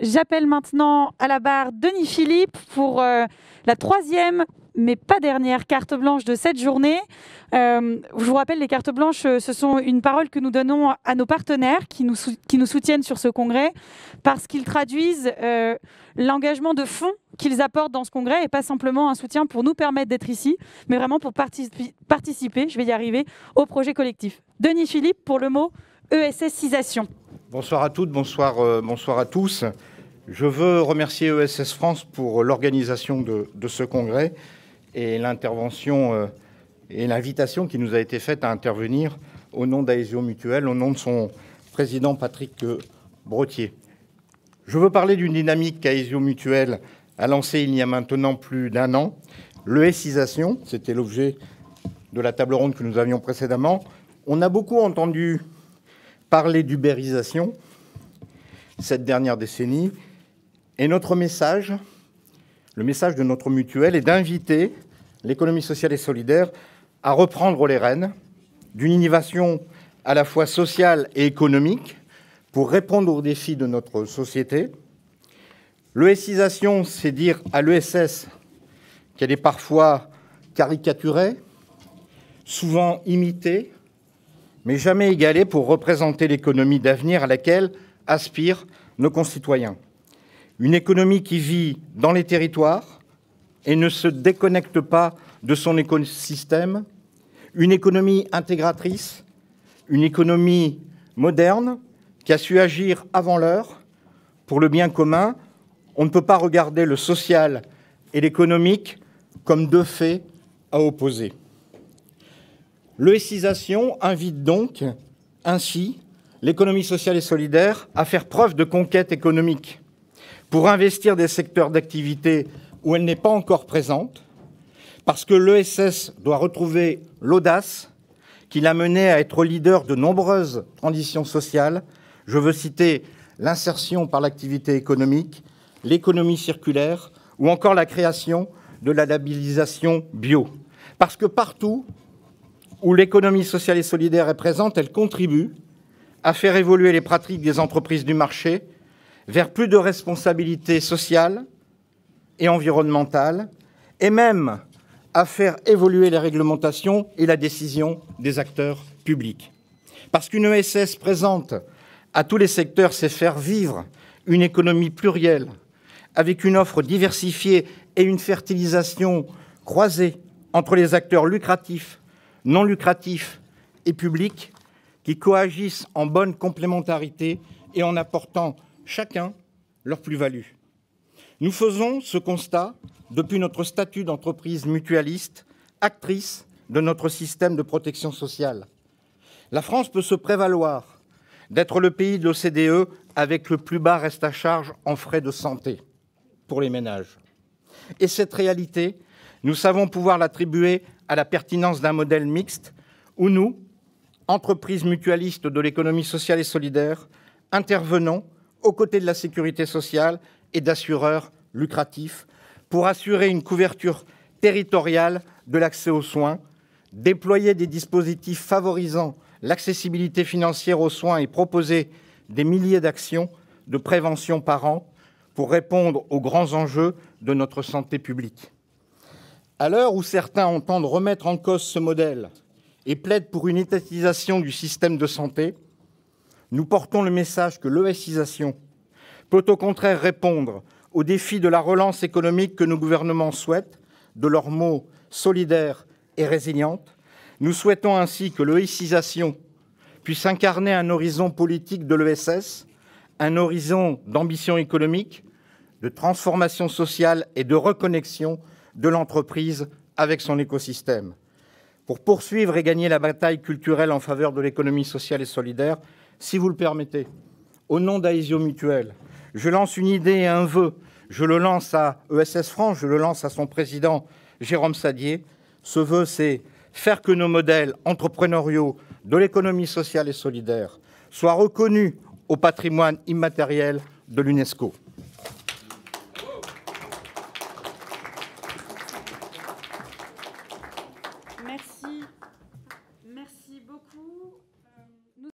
J'appelle maintenant à la barre Denis Philippe pour la troisième, mais pas dernière, carte blanche de cette journée. Je vous rappelle, les cartes blanches, ce sont une parole que nous donnons à nos partenaires qui nous soutiennent sur ce congrès, parce qu'ils traduisent l'engagement de fond qu'ils apportent dans ce congrès, et pas simplement un soutien pour nous permettre d'être ici, mais vraiment pour participer, je vais y arriver, au projet collectif. Denis Philippe pour le mot ESSisation. Bonsoir à toutes, bonsoir à tous. Je veux remercier ESS France pour l'organisation de ce congrès et l'intervention et l'invitation qui nous a été faite à intervenir au nom d'Aesio Mutuel, au nom de son président Patrick Brottier. Je veux parler d'une dynamique qu'Aesio Mutuel a lancée il y a maintenant plus d'un an, l'ESSisation, c'était l'objet de la table ronde que nous avions précédemment. On a beaucoup entendu parler d'ubérisation cette dernière décennie, et notre message, le message de notre mutuelle, est d'inviter l'économie sociale et solidaire à reprendre les rênes d'une innovation à la fois sociale et économique pour répondre aux défis de notre société. L'ESSisation, c'est dire à l'ESS qu'elle est parfois caricaturée, souvent imitée, mais jamais égalée pour représenter l'économie d'avenir à laquelle aspirent nos concitoyens. Une économie qui vit dans les territoires et ne se déconnecte pas de son écosystème, une économie intégratrice, une économie moderne qui a su agir avant l'heure pour le bien commun. On ne peut pas regarder le social et l'économique comme deux faits à opposer. L'ESSisation invite donc ainsi l'économie sociale et solidaire à faire preuve de conquête économique pour investir des secteurs d'activité où elle n'est pas encore présente, parce que l'ESS doit retrouver l'audace qui l'a mené à être leader de nombreuses transitions sociales. Je veux citer l'insertion par l'activité économique, l'économie circulaire ou encore la création de la labellisation bio. Parce que partout où l'économie sociale et solidaire est présente, elle contribue à faire évoluer les pratiques des entreprises du marché vers plus de responsabilité sociale et environnementale, et même à faire évoluer les réglementations et la décision des acteurs publics. Parce qu'une ESS présente à tous les secteurs, c'est faire vivre une économie plurielle, avec une offre diversifiée et une fertilisation croisée entre les acteurs lucratifs, non lucratifs et publics, qui coagissent en bonne complémentarité et en apportant chacun leur plus-value. Nous faisons ce constat depuis notre statut d'entreprise mutualiste, actrice de notre système de protection sociale. La France peut se prévaloir d'être le pays de l'OCDE avec le plus bas reste à charge en frais de santé pour les ménages. Et cette réalité, nous savons pouvoir l'attribuer à la pertinence d'un modèle mixte où nous, entreprises mutualistes de l'économie sociale et solidaire, intervenons aux côtés de la sécurité sociale et d'assureurs lucratifs pour assurer une couverture territoriale de l'accès aux soins, déployer des dispositifs favorisant l'accessibilité financière aux soins et proposer des milliers d'actions de prévention par an pour répondre aux grands enjeux de notre santé publique. À l'heure où certains entendent remettre en cause ce modèle et plaident pour une étatisation du système de santé, nous portons le message que l'ESSisation peut au contraire répondre aux défis de la relance économique que nos gouvernements souhaitent, de leurs mots solidaires et résilientes. Nous souhaitons ainsi que l'ESSisation puisse incarner un horizon politique de l'ESS, un horizon d'ambition économique, de transformation sociale et de reconnexion de l'entreprise avec son écosystème. Pour poursuivre et gagner la bataille culturelle en faveur de l'économie sociale et solidaire, si vous le permettez, au nom d'Aesio Mutuel, je lance une idée et un vœu. Je le lance à ESS France, je le lance à son président Jérôme Sadier. Ce vœu, c'est faire que nos modèles entrepreneuriaux de l'économie sociale et solidaire soient reconnus au patrimoine immatériel de l'UNESCO.